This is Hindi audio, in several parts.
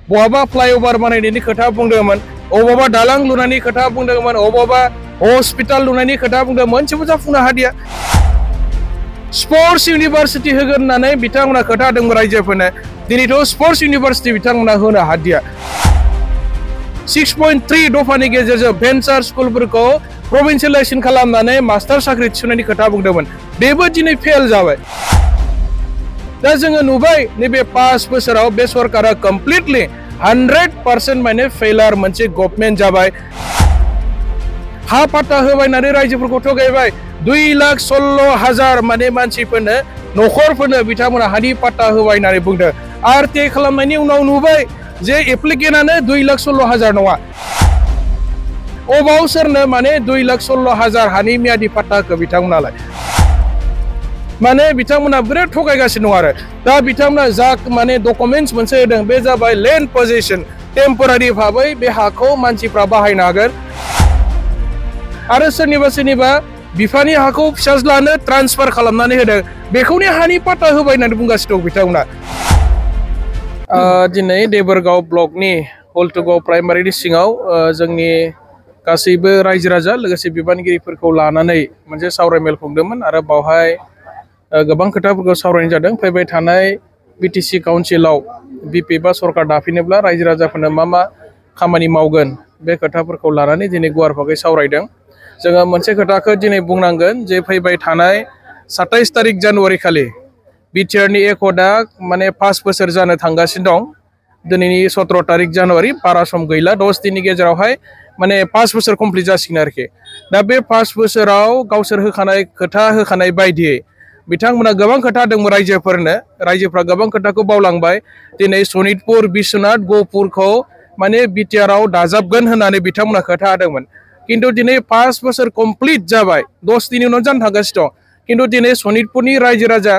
बहाबा फ्लाइओभार बानायनायनि खोथा बुंदोंमोन, अबावबा दालां लुनायनि खोथा बुंदोंमोन, अबावबा हस्पिटाल लुनायनि खोथा बुंदों, मोनसेबो जाफुंनो हादिया। स्पर्ट्स यूनिवर्सिटी होगोन होननानै बिथांमोना खोथा होदोंमोन रायजोफोरनो, दिनैथ' स्पर्ट्स यूनिवर्सिटी बिथांमोना होनो हादिया। 6.3 दफानि गेजेरजों भेन्सार स्कुलफोरखौ प्रभिन्सियेलाइजेसन खालामनानै मास्टार साख्रि थिसननायनि खोथा बुंदोंमोन, बेबो दिनै फेल जाबाय। दा जोङो नुबाय नैबे 5 बोसोराव बे सरकारा कमप्लिटलि 100% माने फेलार मोनसे गभर्नमेन्ट जाबाय। हा पाट्टा होबायनानै रायजोफोरखौ थगायबाय। 2,16,000 माने मानसिफोरनो नखरफोरनो बिथांमोना हानि पाट्टा होबाय होननानै बुंदों। आरटिआइ खालामनायनि उनाव नुबाय जे एप्लिकेन्टआनो 2,16,000 नङा। अबाव सोरनो माने 2,16,000 हानि मियादि पाट्टा होखो बिथांमोनालाय? माने बिथांमोना बिराद थगायगासिनो दं आरो। दा बिथांमोना जा माने डकुमेन्ट्स मोनसे होदों बे जाबाय लेन्ड पजेसन, टेम्परारि भाबै बे हाखौ मानसिफ्रा बाहायनो हागोन। आरो सोरनिबा बिफानि हाखौ फिसाज्लानो ट्रान्सफार खालामनानै होदों, बेखौनो हानि पाट्टा होबाय होननानै बुंगासिनो दं बिथांमोना। दिनै देबोरगाव ब्लकनि हल्टुगाव प्राइमारिनि सिङाव जोंनि गासैबो रायजो राजा लोगोसे बिबानगिरिफोरखौ लानानै मोनसे सावरायमेल खुंदोंमोन आरो बावहाय गोबां खोथाफोरखौ सावरायनाय जादों। फैबाय थानाय बिटिसि काउन्सिलाव बिपि बा सरकार दाफिनोब्ला रायजो राजाफोरनो मा खामानि मावगोन बे खोथाफोरखौ लानानै दिनै गुवार भाबै सावरायदों। जोङो मोनसे खोथाखौ दिनै बुंनांगोन जे फैबाय थानाय 27 तारिख जानुवारि खालि बिटिआरनि एकदा माने 5 बोसोर जानो थांगासिनो दं। दिनैनि 17 तारिख जानुवारि, बारा सम गैला, 10 दिननि गेजेरावहाय माने 5 बोसोर कमप्लिट जासिगोन आरोखि। दा बे 5 बोसोराव गावसोर खोथा होखानाय बायदियै बिथांमोना गोबां खोथा होदोंमोन रायजोफोरनो, रायजोफ्रा गोबां खोथाखौ बावलांबाय। दिनै सनितपुर, बिश्वनाथ, गहपुरखौ माने बिटिआरआव दाजाबगोन होननानै बिथांमोना खोथा होदोंमोन। किन्तु दिनै 5 बोसोर कमप्लिट जाबाय, 10 दिननि उनाव जानो थांगासिनो दं। किन्तु दिनै सनितपुरनि रायजो राजा,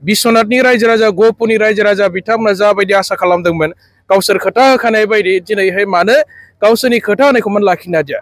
बिश्वनाथनि रायजो राजा, गहपुरनि रायजो राजा बिथांमोना जाबायदि आसा खालामदोंमोन गावसोर खोथा होखानाय बायदि दिनैहाय मानो गावसोरनि खोथा होनायखौ लाखिनो हादिया?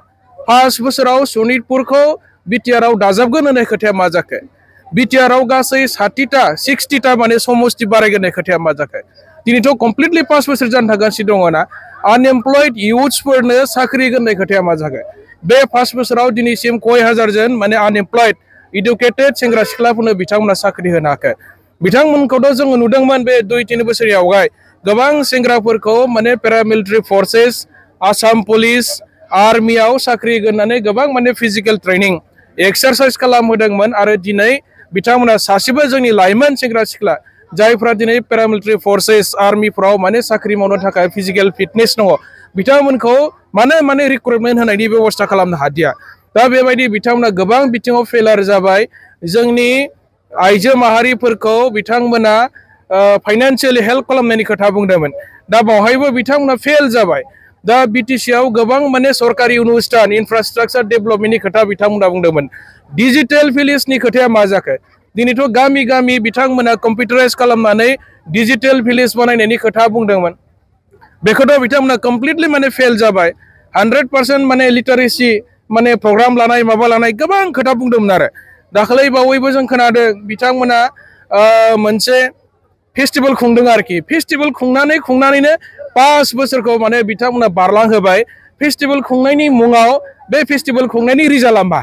5 बोसोराव सनितपुरखौ बिटिआरआव दाजाबगोन होननाय खोथाया मा जाखो? बिटिआरआव गासै 60टा माने समस्ति बारायगोन होननाय खोथाया मा जाखो? दिनैथ' कमप्लिटलि 5 बोसोर जानो थांगासिनो दङ ना। आनएमप्लयड इयुथ्सफोरनो साख्रि होनाय खोथाया मा जाखो? बे 5 बोसोराव दिनैसिम कय हाजारजन माने आनएमप्लयड इडुकेटेड सेंग्रा सिख्लाफोरनो बिथांमोना साख्रि होनो हायाखै। बिथांमोनखौथ' जोङो नुदोंमोन बे 2-3 बोसोरावहाय गोबां सेंग्राफोरखौ माने पेरामिलिटारि फर्सेस, आसाम पुलिस, आर्मियाव साख्रि होनानै गोबां माने फिजिकेल ट्रेनिं एक्सारसाइज खालामहोदोंमोन। आरो दिनै बिथांमोना सासेबो जोंनि लाइमोन सेंग्रा सिख्ला जायफ्रा दिनै पेरामिलिटारि फर्सेस, आर्मिफ्राव माने साख्रि मावनो थाखाय फिजिकेल फिटनेस दङ, बिथांमोनखौ माने रिक्रुटमेन्ट होनायनि बेबस्था खालामनो हादिया। दा बेबायदि बिथांमोना गोबां बिथिङाव फेलार जाबाय। जोंनि आइजो माहारिफोरखौ बिथांमोना फाइनान्सियेलि हेल्प खालामनायनि खोथा बुंदोंमोन, दा बावहायबो बिथांमोना फेल जाबाय। दा बिटिसिआव गोबां माने सरकारि अनुष्ठान इनफ्रास्ट्राक्चार डेभेलपमेन्टनि खोथा बिथांमोना बुंदोंमोन। डिजिटेल भिलेजनि खोथाया मा जाखो? दिनैथ' गामि गामि बिथांमोना कम्पिउटाराइज खालामनानै डिजिटेल भिलेज बानायनायनि खोथा बुंदोंमोन, बेखौथ' बिथांमोना कमप्लिटलि माने फेल जाबाय। 100% माने लिटारेसि माने प्रग्राम लानाय माबा लानाय गोबां खोथा बुंदोंमोन आरो। दाखालै बावैबो जों खोनादों बिथांमोना मोनसे फेस्टिभेल खुंदों आरोखि। फेस्टिभेल खुंनानैनो 5 बोसोरखौ माने बिथांमोना बारलांहोबाय। फेस्टिभेल खुंनायनि मुङाव बे फेस्टिभेल खुंनायनि रिजाल्टआ मा?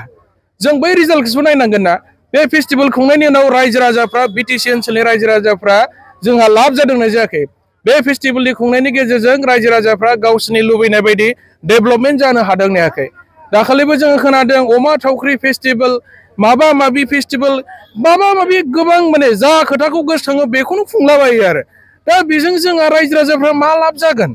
जों बै रिजाल्टखौसो नायनांगोन ना। बे फेस्टिभेल खुंनायनि उनाव रायजो राजाफ्रा, बिटिसि ओनसोलनि रायजो राजाफ्रा जोंहा लाब जादोंना जायाखै? बे फेस्टिभेलनि खुंनायनि गेजेरजों रायजो राजाफ्रा गावसोरनि लुबैनाय बायदि डेभेलपमेन्ट जानो हादोंना हायाखै? दाखालिबो जोङो खोनादों अमा थावख्रि फेस्टिभेल, माबा माबि फेस्टिभेल, माबा माबि गोबां माने जा खोथाखौ गोसोखाङो बेखौनो खुंलाबायो आरो। दा बेजों जोंहा रायजो राजाफ्रा मा लाब जागोन?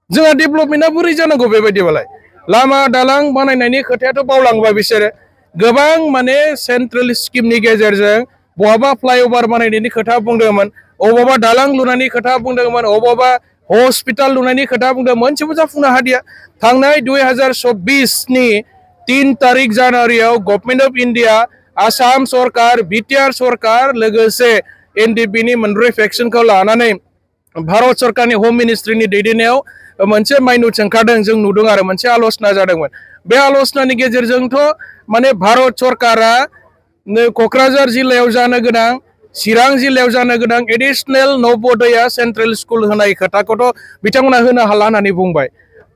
जोंहा डेभेलपमेन्टआ बोरै जानांगौ बेबायदिबालाय? लामा दालां बानायनायनि खोथायाथ' बावलांबाय बिसोरो। गोबां माने सेन्ट्रेल स्किमनि गेजेरजों बहाबा फ्लाइओभार बानायनायनि खोथा बुंदोंमोन, अबावबा दालां लुनायनि खोथा बुंदोंमोन, अबावबा हस्पिटाल लुनायनि खोथा बुंदों, मोनसेबो जाफुंनो हादिया। थांनाय 2024नि 3 तारिख जानुवारियाव गभर्नमेन्ट अफ इन्डिया, आसाम सरकार, बिटिआर सरकार लोगोसे एनडिपिनि मोनब्रै फेक्सनखौ लानानै भारत सरकारनि हम मिनिस्ट्रिनि दैदेननायाव मोनसे माइनुट ओंखारदों, जों नुदों आरो मोनसे आल'सना जादोंमोन। बे आल'सनानि गेजेरजोंथ' माने भारत सरकारा क'क्राझार जिल्लायाव जानो गोनां चिरां जिल्लायाव जानो गोनां एडिशनेल नवोदया सेन्ट्रेल स्कुल होनाय खोथाखौथ' बिथांमोना होनो हाला होननानै बुंबाय।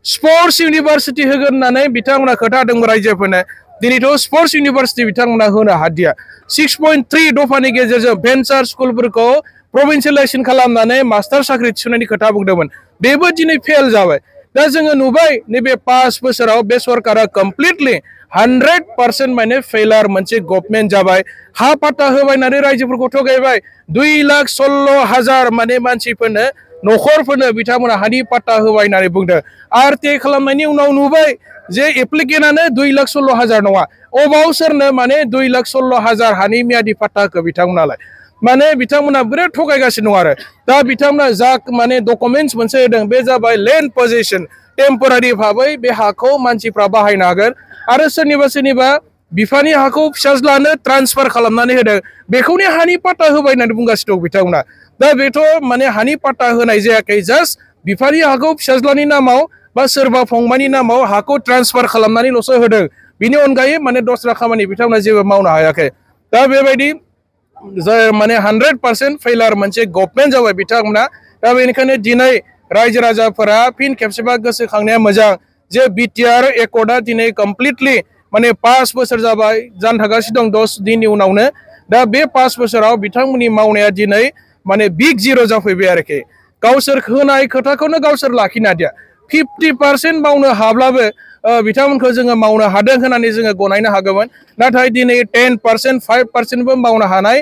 स्पर्ट्स इउनिभार्सिटि होगोन होननानै बिथांमोना खोथा होदोंमोन रायजोफोरनो। दिनैथ' स्पर्ट्स इउनिभार्सिटि बिथांमोना होनो हादिया। 6.3 दफानि गेजेरजों भेन्सार स्कुलफोरखौ प्रभिन्सियेलाइजेसन खालामनानै मास्टार साख्रि थिसननायनि खोथा बुंदोंमोन। बेबो दिनै फेल जाबाय। दा जोङो नुबाय नैबे 5 बोसोराव बे सरकारा कमप्लिटलि 100% माने फेलार मोनसे गभर्नमेन्ट जाबाय। हा पाट्टा होबायनानै रायजोफोरखौ थगायबाय। 2,16,000 माने मानसिफोरनो न'खरफोरनो बिथांमोना हानि पाट्टा होबाय होननानै बुंदों। RTA खालामनायनि उनाव नुबाय जे एप्लिकेन्टआनो 2,16,000 नङा। अबाव सोरनो माने 2,16,000 हानि मियादि पाट्टा होखो बिथांमोनालाय? माने बिथांमोना बिराद थगायगासिनो दं आरो। दा बिथांमोना जा माने डकुमेन्ट्स मोनसे होदों बे जाबाय लेन्ड पजेसन। टेम्परारि भाबै बे हाखौ मानसिफ्रा बाहायनो हागोन आरो सोरनिबा बिफानि हाखौ फिसाज्लानो ट्रान्सफार खालामनानै होदों। बेखौनो हानि पाट्टा होबाय होननानै बुंगासिनो दं बिथांमोना। दा बेथ' माने हानि पाट्टा होनाय जायाखै, जास्ट बिफानि हाखौ फिसाज्लानि नामाव बा सोरबा फंबायनि नामाव हाखौ ट्रान्सफार खालामनानैल'सो होदों। बिनि अनगायै माने दस्रा खामानि बिथांमोना जेबो मावनो हायाखै। दा बेबायदि माने 100% फेलार मोनसे गभर्नमेन्ट जाबाय बिथांमोना। दा बेनिखायनो दिनै रायजो राजाफोरा फिन खेबसेबा गोसोखांनाया मोजां जे बिटिआर एकर्डआ दिनै कमप्लिटलि माने 5 बोसोर जाबाय जानो थागासिनो दं 10 दिननि उनावनो। दा बे 5 बोसोराव बिथांमोननि मावनाया दिनै माने बिग जिर' जाफैबाय आरोखि। गावसोर होनाय खोथाखौनो गावसोर लाखिनो हादिया। 50% मावनो हाब्लाबो बिथांमोनखौ जोङो मावनो हादों होननानै जोङो गनायनो हागौमोन। नाथाय दिनै 10%, 5%बो मावनो हानाय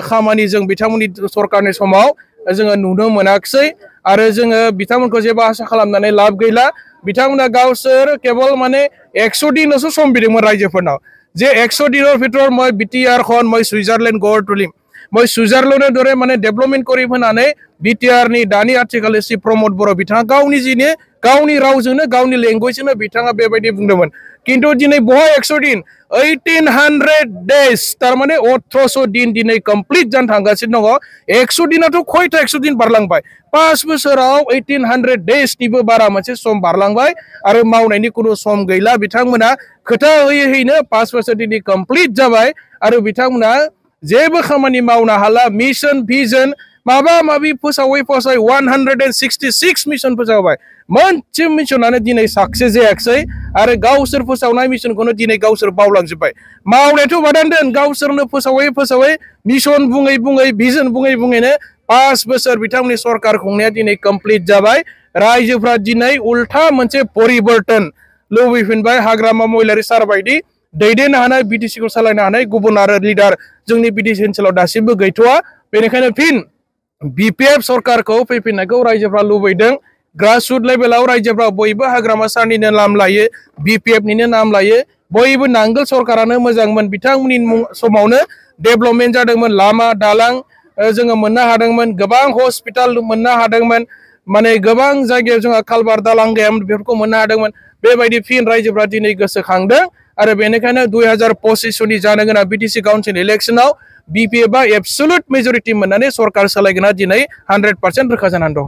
खामानि जों बिथांमोननि सरकारनि समाव जोङो नुनो मोनाखिसै आरो जोङो बिथांमोनखौ जेबो आसा खालामनानै लाब गैला। बिथांमोना गावसोर केवल माने 100 दिनल'सो सम बिदोंमोन रायजोफोरनाव जे 100 दिनर भितर मैं बिटिआर खन मैं सुइजारलेण्ड गड़ तुलिम मैं सुइजारलेण्ड दरे माने डेभलपमेन्ट करिब होनानै बिटिआरनि दानि आथिखालनि चिफ प्रमद बर' बिथाङा गावनि रावजोंनो गावनि लेंगुवेजजोंनो बिथाङा बेबायदि बुंदोंमोन। किन्तु दिनै बहा 100 दिन 1800 डेज थारमाने 1800 दिन दिनै कमप्लिट जानो थांगासिनो दङ। 100 दिनाथ' खयथा 100 दिन बारलांबाय। 5 बोसोराव 1800 डेजनिबो बारा मोनसे सम बारलांबाय आरो मावनायनि कुनु सम गैला। बिथांमोना खोथा होयै 5 बोसोर दिनै कमप्लिट जाबाय आरो बिथांमोना जेबो खामानि मावनो हाला। मिशन भिजन माबा माबि फोसावै 166 मिशन फोसावबाय। मोनसे मिशनानो दिनै साक्सेस जायाखिसै आरो गावसोर फोसावनाय मिशनखौनो दिनै गावसोर बावलांजोब्बाय। मावनायाथ' बादान दोन, गावसोरनो फोसावै मिशन बुङै भिजन बुङैनो 5 बोसोर बिथांमोननि सरकार खुंनाया दिनै कमप्लिट जाबाय। रायजोफ्रा दिनै उल्था मोनसे परिबर्तन लुबैफिनबाय। हाग्रामा महिलारि सार बायदि दैदेननो हानाय बिटिसिखौ सालायनो हानाय गुबुन आरो लिडार जोंनि बिटिसि ओनसोलाव दासिमबो गैथ'वा। बेनिखायनो फिन बिपिएफ सरकारखौ फैफिननायखौ रायजोफ्रा लुबैदों। ग्रासरुट लेभेलाव रायजोफ्रा बयबो हाग्रामा सारनिनो नाम लायो, बिपिएफनिनो नाम लायो। बयबो नांगोल सरकारानो मोजांमोन। बिथांमोननि समावनो डेभलपमेन्ट जादोंमोन। लामा दालां जोङो मोननो हादोंमोन, गोबां हस्पिटाल मोननो हादोंमोन, माने गोबां जायगायाव जोंहा कालभार दालां गैयामोन, बेफोरखौ मोननो हादोंमोन। बेबायदि फिन रायजोफ्रा दिनै गोसोखांदों आरो बेनिखायनो 2025 जानो गोनां बिटिसि काउन्सिल इलेक्सनाव बिपिएफआ एबसुलुट मेजरिटि मोननानै सरकार सालायगोना दिनै 100% रोखा जानानै दं।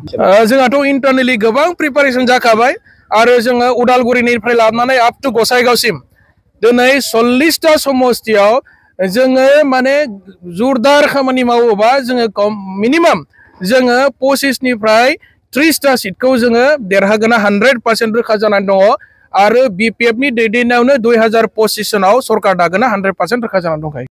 जोंहाथ' इन्टारनेलि गोबां प्रिपारेसन जाखाबाय आरो जोङो उदालगुरिनिफ्राय लानानै आप टु गसाइगावसिम दिनै 40टा समस्तियाव जोङो माने जोरदार खामानि मावोबा जोङो मिनिमाम जोङो 25निफ्राय 30टा सिटखौ जोङो देरहागोना 100% रोखा जानानै दङ आरो बिपिएफनि दैदेननायावनो 2025 सरकार दागोना 100% रोखा जानानै दंखायो।